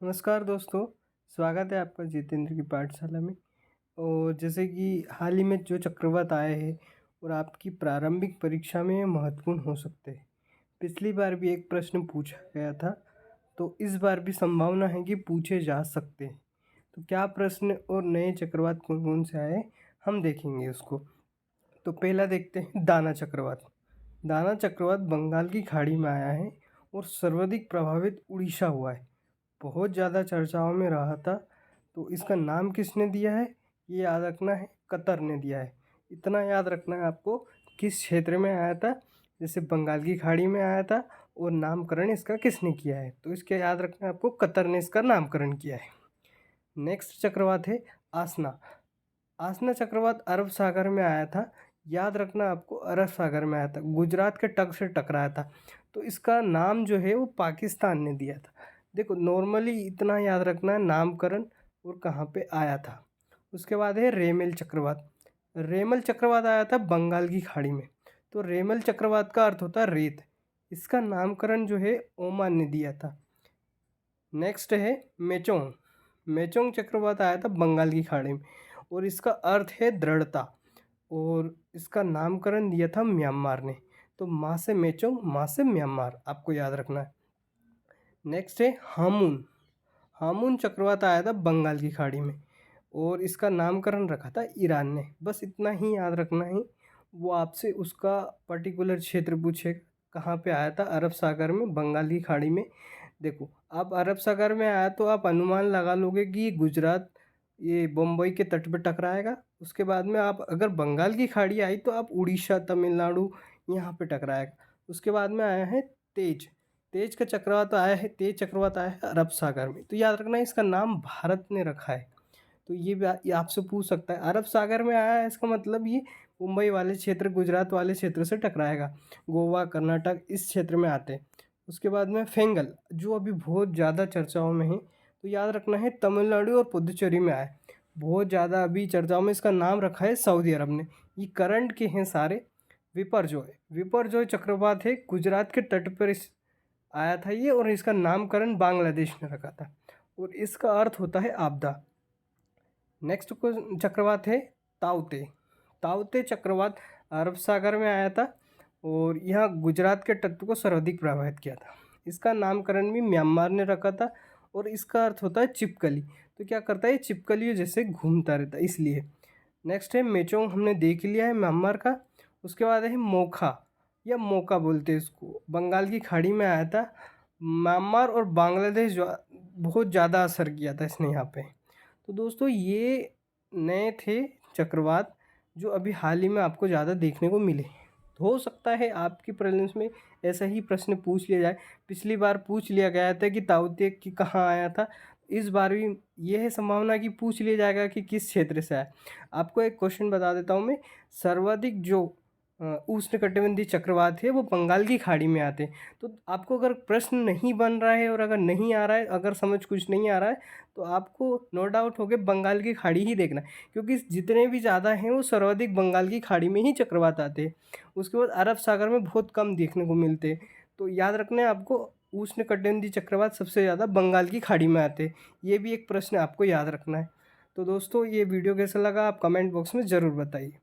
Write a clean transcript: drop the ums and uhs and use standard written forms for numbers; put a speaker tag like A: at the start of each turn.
A: नमस्कार दोस्तों, स्वागत है आपका जितेंद्र की पाठशाला में। और जैसे कि हाल ही में जो चक्रवात आए हैं और आपकी प्रारंभिक परीक्षा में ये महत्वपूर्ण हो सकते हैं। पिछली बार भी एक प्रश्न पूछा गया था, तो इस बार भी संभावना है कि पूछे जा सकते हैं। तो क्या प्रश्न और नए चक्रवात कौन-कौन से आए, हम देखेंगे उसको। तो पहला देखते हैं दाना चक्रवात। दाना चक्रवात बंगाल की खाड़ी में आया है और सर्वाधिक प्रभावित उड़ीसा हुआ है। बहुत ज़्यादा चर्चाओं में रहा था, तो इसका नाम किसने दिया है ये याद रखना है, कतर ने दिया है। इतना याद रखना है आपको, किस क्षेत्र में आया था, जैसे बंगाल की खाड़ी में आया था और नामकरण इसका किसने किया है, तो इसके याद रखना है आपको, कतर ने इसका नामकरण किया है। नेक्स्ट चक्रवात है आसना। आसना चक्रवात अरब सागर में आया था, याद रखना आपको, अरब सागर में आया था, गुजरात के तट से टकराया था। तो इसका नाम जो है वो पाकिस्तान ने दिया था। देखो नॉर्मली इतना याद रखना है, नामकरण और कहाँ पे आया था। उसके बाद है रेमेल चक्रवात। रेमल चक्रवात आया था बंगाल की खाड़ी में। तो रेमल चक्रवात का अर्थ होता है रेत। इसका नामकरण जो है ओमान ने दिया था। नेक्स्ट है मेचोंग। मेचोंग चक्रवात आया था बंगाल की खाड़ी में और इसका अर्थ है दृढ़ता, और इसका नामकरण दिया था म्यांमार ने। तो माँ से मेचोंग, माँ से म्यांमार, आपको याद रखना है। नेक्स्ट है हामुन। हामुन चक्रवात आया था बंगाल की खाड़ी में और इसका नामकरण रखा था ईरान ने। बस इतना ही याद रखना है। वो आपसे उसका पर्टिकुलर क्षेत्र पूछे, कहाँ पे आया था, अरब सागर में, बंगाल की खाड़ी में। देखो आप अरब सागर में आया तो आप अनुमान लगा लोगे कि गुजरात, ये बम्बई के तट पे टकराएगा। उसके बाद में आप अगर बंगाल की खाड़ी आई तो आप उड़ीसा, तमिलनाडु, यहाँ पे टकराएगा। उसके बाद में आया है तेज। तेज का चक्रवात आया है, तेज चक्रवात आया है अरब सागर में। तो याद रखना इसका नाम भारत ने रखा है। तो ये आपसे पूछ सकता है, अरब सागर में आया है, इसका मतलब ये मुंबई वाले क्षेत्र, गुजरात वाले क्षेत्र से टकराएगा। गोवा, कर्नाटक इस क्षेत्र में आते हैं। उसके बाद में फेंगल, जो अभी बहुत ज़्यादा चर्चाओं में है, तो याद रखना है तमिलनाडु और पुदुचेरी में आया है। बहुत ज़्यादा अभी चर्चाओं में इसका नाम रखा है सऊदी अरब ने। ये करंट के हैं सारे। विपर्जोय, विपर्जोय चक्रवात है, गुजरात के तट पर आया था ये, और इसका नामकरण बांग्लादेश ने रखा था और इसका अर्थ होता है आपदा। नेक्स्ट को चक्रवात है ताउते। ताउते चक्रवात अरब सागर में आया था और यह गुजरात के तट को सर्वाधिक प्रभावित किया था। इसका नामकरण भी म्यांमार ने रखा था और इसका अर्थ होता है छिपकली। तो क्या करता है, छिपकलियों जैसे घूमता रहता है, इसलिए। नेक्स्ट है मेचोंग, हमने देख लिया है म्यांमार का। उसके बाद है मोखा, या मौका बोलते हैं इसको, बंगाल की खाड़ी में आया था। म्यांमार और बांग्लादेश जो बहुत ज़्यादा असर किया था इसने यहाँ पे। तो दोस्तों ये नए थे चक्रवात जो अभी हाल ही में आपको ज़्यादा देखने को मिले। तो हो सकता है आपकी प्रीलिम्स में ऐसा ही प्रश्न पूछ लिया जाए। पिछली बार पूछ लिया गया था कि ताउते की कहाँ आया था, इस बार भी ये है संभावना कि पूछ लिया जाएगा कि किस क्षेत्र से आया। आपको एक क्वेश्चन बता देता हूँ मैं, सर्वाधिक जो उष्णकटिबंधीय चक्रवात है वो बंगाल की खाड़ी में आते हैं। तो आपको अगर प्रश्न नहीं बन रहा है और अगर नहीं आ रहा है, अगर समझ कुछ नहीं आ रहा है, तो आपको नो डाउट हो के बंगाल की खाड़ी ही देखना है, क्योंकि जितने भी ज़्यादा हैं वो सर्वाधिक बंगाल की खाड़ी में ही चक्रवात आते हैं। उसके बाद अरब सागर में बहुत कम देखने को मिलते हैं। तो याद रखना है आपको, उष्णकटिबंधीय चक्रवात सबसे ज़्यादा बंगाल की खाड़ी में आते हैं। ये भी एक प्रश्न आपको याद रखना है। तो दोस्तों ये वीडियो कैसा लगा आप कमेंट बॉक्स में ज़रूर बताइए।